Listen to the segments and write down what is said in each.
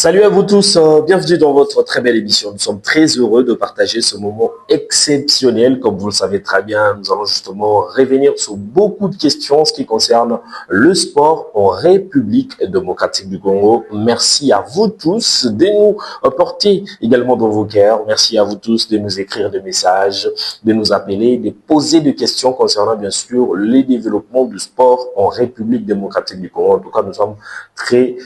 Salut à vous tous, bienvenue dans votre très belle émission. Nous sommes très heureux de partager ce moment exceptionnel. Comme vous le savez très bien, nous allons justement revenir sur beaucoup de questions en ce qui concerne le sport en République démocratique du Congo. Merci à vous tous de nous porter également dans vos cœurs. Merci à vous tous de nous écrire des messages, de nous appeler, de poser des questions concernant bien sûr les développements du sport en République démocratique du Congo. En tout cas, nous sommes très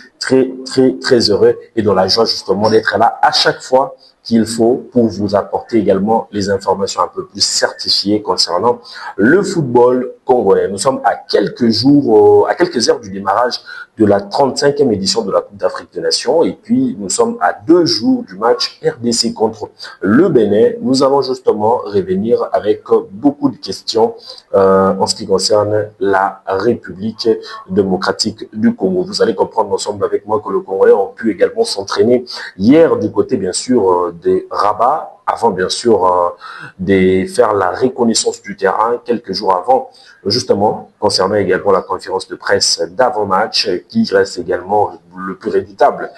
heureux et dans la joie justement d'être là à chaque fois qu'il faut pour vous apporter également les informations un peu plus certifiées concernant le football congolais. Nous sommes à quelques jours, à quelques heures du démarrage de la 35e édition de la Coupe d'Afrique des Nations et puis nous sommes à 2 jours du match RDC contre le Bénin. Nous allons justement revenir avec beaucoup de questions en ce qui concerne la République démocratique du Congo. Vous allez comprendre ensemble avec moi que le Congolais ont pu également s'entraîner hier du côté bien sûr des Rabat, avant bien sûr de faire la reconnaissance du terrain quelques jours avant, justement concernant également la conférence de presse d'avant-match qui reste également le plus redoutable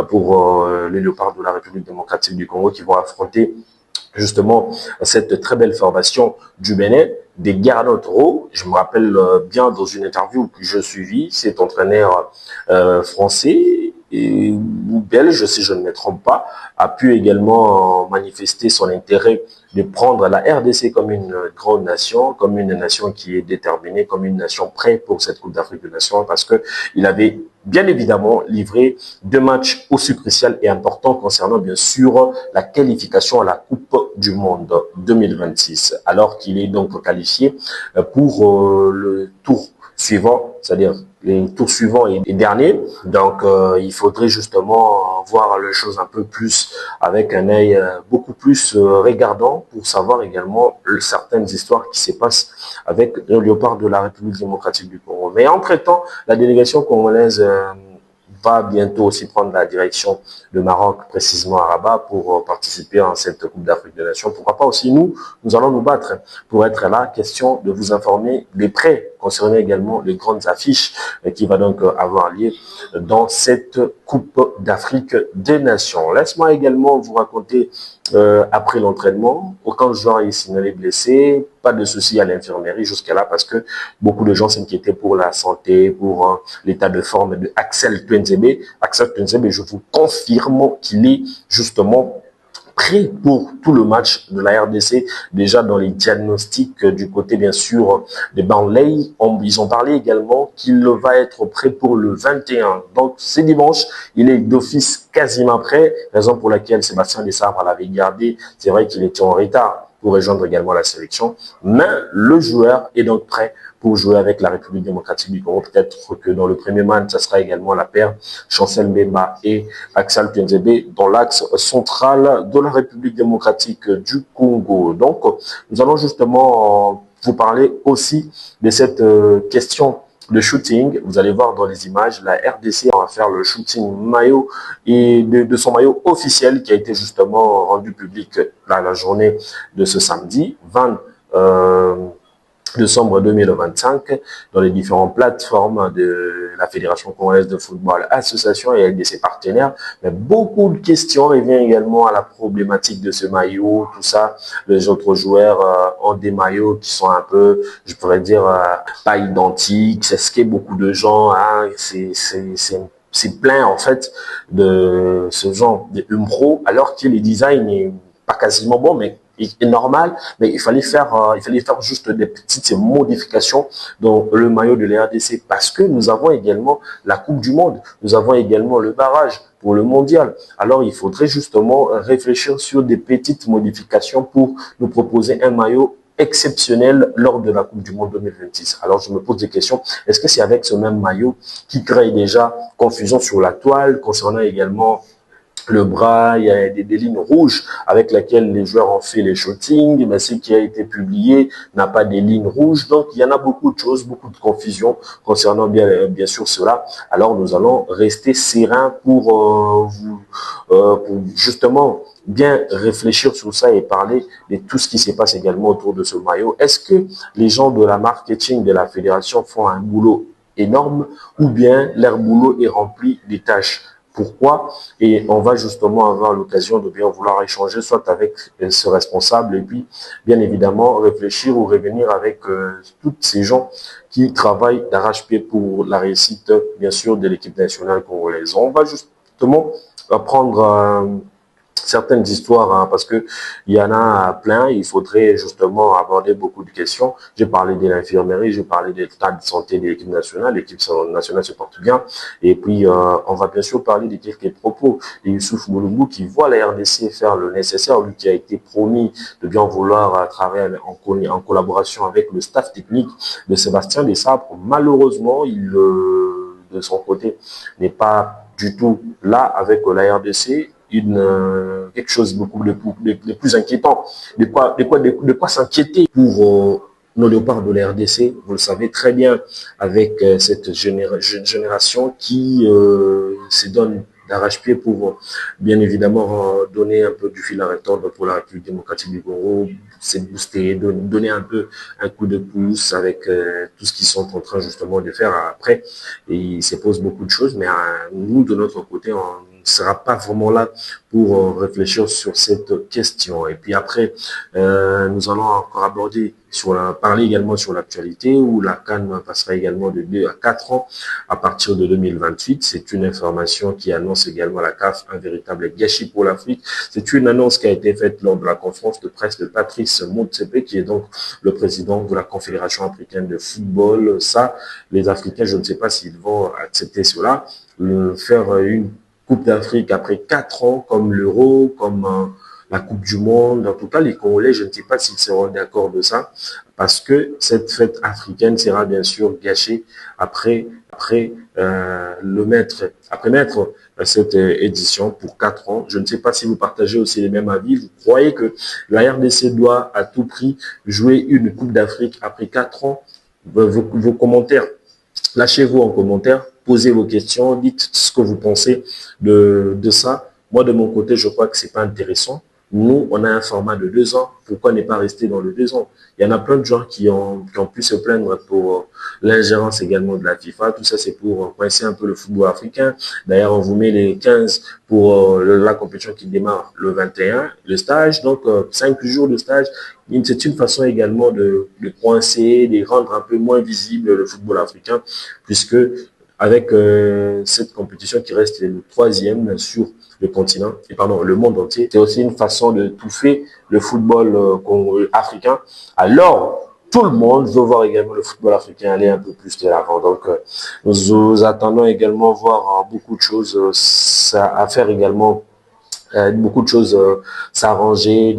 pour les Léopards de la République démocratique du Congo qui vont affronter justement cette très belle formation du Bénin, des Garnottes Roux. Je me rappelle bien dans une interview que je suivis, cet entraîneur français ou belge, si je ne me trompe pas, a pu également manifester son intérêt de prendre la RDC comme une grande nation, comme une nation qui est déterminée, comme une nation prête pour cette Coupe d'Afrique des Nations, parce que il avait bien évidemment livré 2 matchs aussi cruciaux et importants concernant bien sûr la qualification à la Coupe du Monde 2026, alors qu'il est donc qualifié pour le tour suivant, c'est-à-dire les tours suivants et derniers. Donc, il faudrait justement voir les choses un peu plus avec un œil beaucoup plus regardant pour savoir également certaines histoires qui se passent avec le Léopard de la République démocratique du Congo. Mais entre-temps, la délégation congolaise va bientôt aussi prendre la direction de Maroc, précisément à Rabat, pour participer à cette Coupe d'Afrique des Nations. Pourquoi pas aussi nous allons nous battre pour être là. Question de vous informer des prêts concernant également les grandes affiches qui va donc avoir lieu dans cette Coupe d'Afrique des Nations. Laisse-moi également vous raconter après l'entraînement, aucun joueur est signalé blessé, pas de souci à l'infirmerie jusqu'à là parce que beaucoup de gens s'inquiétaient pour la santé, pour l'état de forme de Axel Tuanzebe. Axel Tuanzebe, je vous confirme qu'il est justement prêt pour tout le match de la RDC, déjà dans les diagnostics du côté bien sûr de Burnley. Ils ont parlé également qu'il va être prêt pour le 21. Donc c'est dimanche, il est d'office quasiment prêt, raison pour laquelle Sébastien Desabre l'avait gardé. C'est vrai qu'il était en retard pour rejoindre également la sélection, mais le joueur est donc prêt pour jouer avec la République démocratique du Congo. Peut-être que dans le premier match, ça sera également la paire Chancel Mbemba et Axel Tuanzebe dans l'axe central de la République démocratique du Congo. Donc, nous allons justement vous parler aussi de cette question de shooting. Vous allez voir dans les images, la RDC va faire le shooting maillot et de son maillot officiel qui a été justement rendu public la journée de ce samedi 20 décembre 2025 dans les différentes plateformes de la Fédération congolaise de football association et avec de ses partenaires. Mais beaucoup de questions reviennent également à la problématique de ce maillot, tout ça. Les autres joueurs ont des maillots qui sont un peu, je pourrais dire, pas identiques. C'est ce que beaucoup de gens, c'est plein en fait de ce genre de Umbro, alors que les designs n'est pas quasiment bon, mais est normal, mais il fallait faire juste des petites modifications dans le maillot de la RDC parce que nous avons également la Coupe du Monde, nous avons également le barrage pour le mondial. Alors, il faudrait justement réfléchir sur des petites modifications pour nous proposer un maillot exceptionnel lors de la Coupe du Monde 2026. Alors, je me pose des questions. Est-ce que c'est avec ce même maillot qui crée déjà confusion sur la toile concernant également le bras, il y a des lignes rouges avec lesquelles les joueurs ont fait les shootings, mais ce qui a été publié n'a pas des lignes rouges. Donc, il y en a beaucoup de choses, beaucoup de confusion concernant bien sûr cela. Alors, nous allons rester sereins pour justement bien réfléchir sur ça et parler de tout ce qui se passe également autour de ce maillot. Est-ce que les gens de la marketing de la fédération font un boulot énorme ou bien leur boulot est rempli de tâches? pourquoi, et on va justement avoir l'occasion de bien vouloir échanger soit avec ce responsable et puis bien évidemment réfléchir ou revenir avec tous ces gens qui travaillent d'arrache-pied pour la réussite bien sûr de l'équipe nationale congolaise. On va justement prendre certaines histoires, hein, parce que il y en a plein. Il faudrait justement aborder beaucoup de questions. J'ai parlé de l'infirmerie, j'ai parlé de l'état de santé de l'équipe nationale. L'équipe nationale se porte bien. Et puis, on va bien sûr parler de quelques propos de Youssouf Mouloubou qui voit la RDC faire le nécessaire, lui qui a été promis de bien vouloir travailler en collaboration avec le staff technique de Sébastien Desabre. Malheureusement, il, de son côté, n'est pas du tout là avec la RDC. Quelque chose beaucoup de plus inquiétant. De quoi s'inquiéter pour nos léopards de la RDC. Vous le savez très bien, avec cette génération qui se donne d'arrache-pied pour bien évidemment donner un peu du fil à retordre pour la République démocratique du Congo, c'est booster, donner un peu un coup de pouce avec tout ce qu'ils sont en train justement de faire après. Et il se pose beaucoup de choses, mais nous, de notre côté, on ne sera pas vraiment là pour réfléchir sur cette question. Et puis après, nous allons encore aborder parler également sur l'actualité où la CAN passera également de 2 à 4 ans à partir de 2028. C'est une information qui annonce également la CAF un véritable gâchis pour l'Afrique. C'est une annonce qui a été faite lors de la conférence de presse de Patrice Motsepe, qui est donc le président de la Confédération africaine de football. Ça, les Africains, je ne sais pas s'ils vont accepter cela, faire une Coupe d'Afrique après 4 ans, comme l'Euro, comme la Coupe du Monde. En tout cas, les Congolais, je ne sais pas s'ils seront d'accord de ça, parce que cette fête africaine sera bien sûr gâchée après mettre cette édition pour 4 ans. Je ne sais pas si vous partagez aussi les mêmes avis. Vous croyez que la RDC doit à tout prix jouer une Coupe d'Afrique après 4 ans? Vos commentaires, lâchez-vous en commentaire, posez vos questions, dites ce que vous pensez de ça. Moi, de mon côté, je crois que c'est pas intéressant. Nous, on a un format de 2 ans. Pourquoi ne pas rester dans le 2 ans? Il y en a plein de gens qui ont pu se plaindre pour l'ingérence également de la FIFA. Tout ça, c'est pour coincer un peu le football africain. D'ailleurs, on vous met les 15 pour la compétition qui démarre le 21, le stage. Donc, 5 jours de stage. C'est une façon également de coincer, de rendre un peu moins visible le football africain, puisque avec cette compétition qui reste le 3e sur le continent, et pardon, le monde entier, c'est aussi une façon de touffer le football africain. Alors, tout le monde veut voir également le football africain aller un peu plus de l'avant. Donc, nous attendons également voir beaucoup de choses à faire également, beaucoup de choses s'arranger,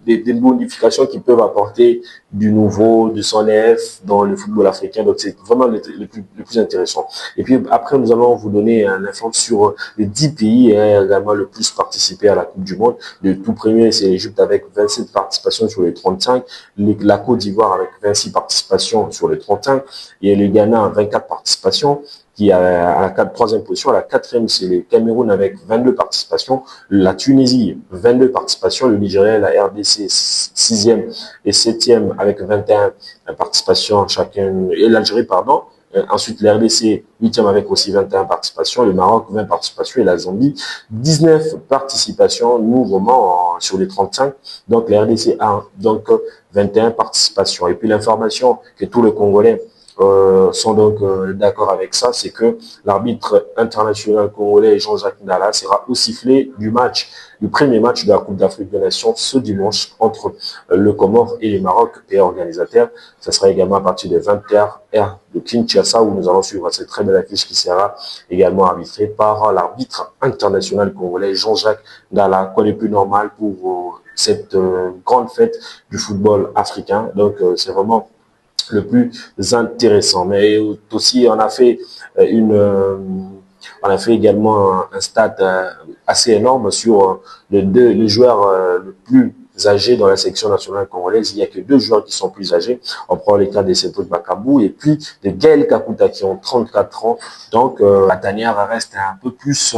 des modifications qui peuvent apporter du nouveau, du son neuf dans le football africain. Donc, c'est vraiment le plus intéressant. Et puis, après, nous allons vous donner un info sur les 10 pays également le plus participé à la Coupe du Monde. Le tout premier, c'est l'Égypte avec 27 participations sur les 35. La Côte d'Ivoire avec 26 participations sur les 35. Et le Ghana, 24 participations. Qui est à la 3e position. À la 4e, c'est le Cameroun avec 22 participations. La Tunisie, 22 participations. Le Nigeria, la RDC, 6e et 7e avec 21 participations chacun. Et l'Algérie, pardon. Ensuite, la RDC, 8e avec aussi 21 participations. Le Maroc, 20 participations. Et la Zambie, 19 participations, nous, vraiment, sur les 35. Donc, la RDC a donc 21 participations. Et puis, l'information que tous les Congolais sont donc d'accord avec ça, c'est que l'arbitre international congolais Jean-Jacques Ndala sera au sifflet du premier match de la Coupe d'Afrique des Nations ce dimanche entre le Comore et le Maroc, pays organisateur. Ça sera également à partir de 20h heure de Kinshasa où nous allons suivre cette très belle affiche qui sera également arbitrée par l'arbitre international congolais Jean-Jacques Ndala. Quoi de plus normal pour cette grande fête du football africain. Donc c'est vraiment le plus intéressant. Mais aussi, on a fait également un stade assez énorme sur les joueurs les plus âgés dans la sélection nationale congolaise. Il n'y a que 2 joueurs qui sont plus âgés. On prend les cas de Sepo Bakabou et puis de Gaël Kakuta qui ont 34 ans. Donc, la tanière reste un peu plus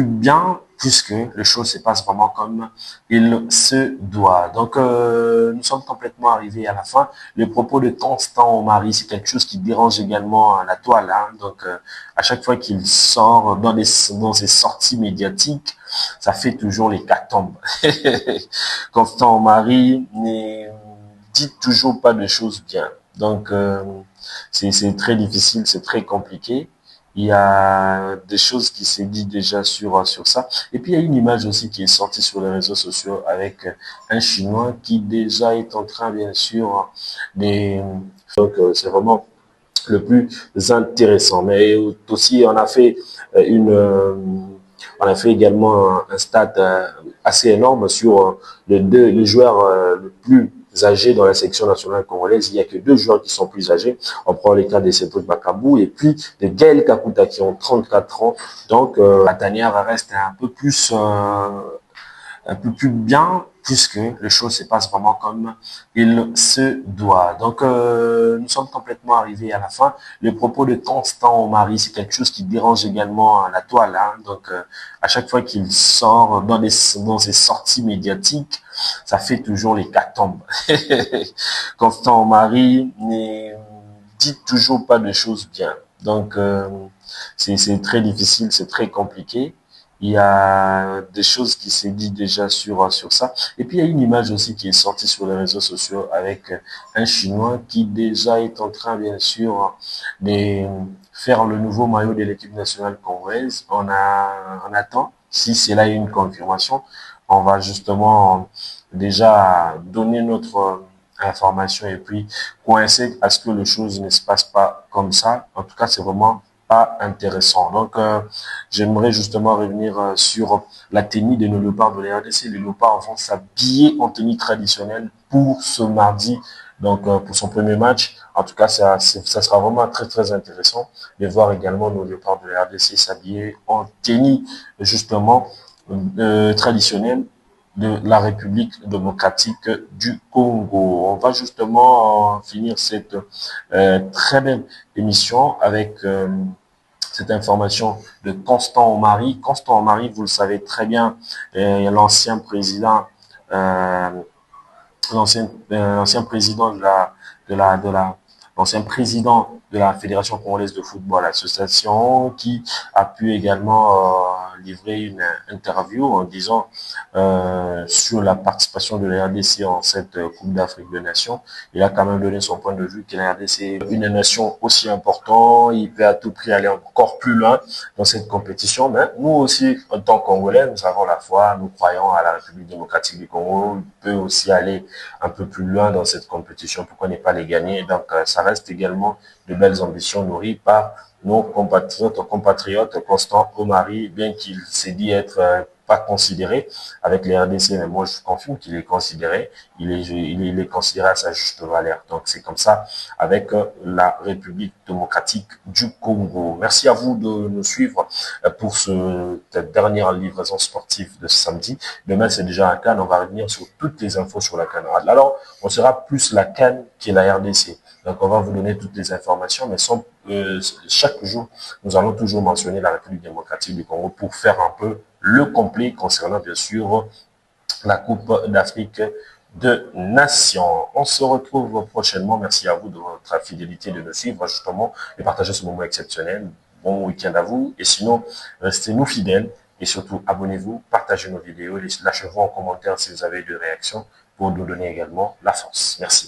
bien puisque les choses se passent vraiment comme il se doit. Donc, nous sommes complètement arrivés à la fin. Le propos de Constant Omari, c'est quelque chose qui dérange également la toile. Hein. Donc, à chaque fois qu'il sort dans ses sorties médiatiques, ça fait toujours l'hécatombe. Constant Omari ne dit toujours pas de choses bien. Donc, c'est très difficile, c'est très compliqué. Il y a des choses qui s'est dit déjà sur ça. Et puis, il y a une image aussi qui est sortie sur les réseaux sociaux avec un Chinois qui déjà est en train, bien sûr, des... Donc, c'est vraiment le plus intéressant. Mais aussi, on a fait également un stade assez énorme sur les joueurs le plus âgés dans la sélection nationale congolaise. Il n'y a que 2 joueurs qui sont plus âgés. On prend les cas de Cédric Bakambu et puis de Gaël Kakuta qui ont 34 ans. Donc, la tanière reste un peu plus bien puisque les choses se passent vraiment comme il se doit. Donc, nous sommes complètement arrivés à la fin. Le propos de Constant Omari, c'est quelque chose qui dérange également la toile. Hein. Donc, à chaque fois qu'il sort dans ses sorties médiatiques, ça fait toujours l'hécatombe. Constant Omari ne dit toujours pas de choses bien. Donc, c'est très difficile, c'est très compliqué. Il y a des choses qui s'est dit déjà sur ça. Et puis, il y a une image aussi qui est sortie sur les réseaux sociaux avec un Chinois qui déjà est en train, bien sûr, de faire le nouveau maillot de l'équipe nationale congolaise. On attend. Si c'est là une confirmation, on va justement déjà donner notre information et puis coincer à ce que les choses ne se passent pas comme ça. En tout cas, c'est vraiment pas intéressant. Donc, j'aimerais justement revenir sur la tenue de nos léopards de la RDC. Les léopards vont s'habiller en tenue traditionnelle pour ce mardi, donc pour son premier match. En tout cas, ça sera vraiment très, très intéressant de voir également nos léopards de la RDC s'habiller en tenue justement traditionnelle de la République démocratique du Congo. On va justement finir cette très belle émission avec cette information de Constant Omari. Constant Omari, vous le savez très bien, l'ancien président, euh, l'ancien président l'ancien président de la Fédération congolaise de football, association qui a pu également livrer une interview en disant sur la participation de la RDC en cette Coupe d'Afrique des Nations. Il a quand même donné son point de vue que la RDC est une nation aussi importante, il peut à tout prix aller encore plus loin dans cette compétition. Mais nous aussi, en tant que Congolais, nous avons la foi, nous croyons à la République démocratique du Congo, il peut aussi aller un peu plus loin dans cette compétition, pourquoi ne pas les gagner. Donc, ça reste également de belles ambitions nourries par nos compatriotes Constant Omari, bien qu'il s'est dit être pas considéré avec les RDC, mais moi je confirme qu'il est considéré, il est considéré à sa juste valeur. Donc c'est comme ça avec la République démocratique du Congo. Merci à vous de nous suivre pour cette dernière livraison sportive de ce samedi. Demain c'est déjà la CAN, on va revenir sur toutes les infos sur la CAN. Alors on sera plus la CAN que la RDC. Donc, on va vous donner toutes les informations, mais chaque jour, nous allons toujours mentionner la République démocratique du Congo pour faire un peu le complet concernant, bien sûr, la Coupe d'Afrique de Nations. On se retrouve prochainement. Merci à vous de votre fidélité de nous suivre, justement, et partager ce moment exceptionnel. Bon week-end à vous. Et sinon, restez-nous fidèles et surtout, abonnez-vous, partagez nos vidéos, lâchez-vous en commentaire si vous avez des réactions pour nous donner également la force. Merci.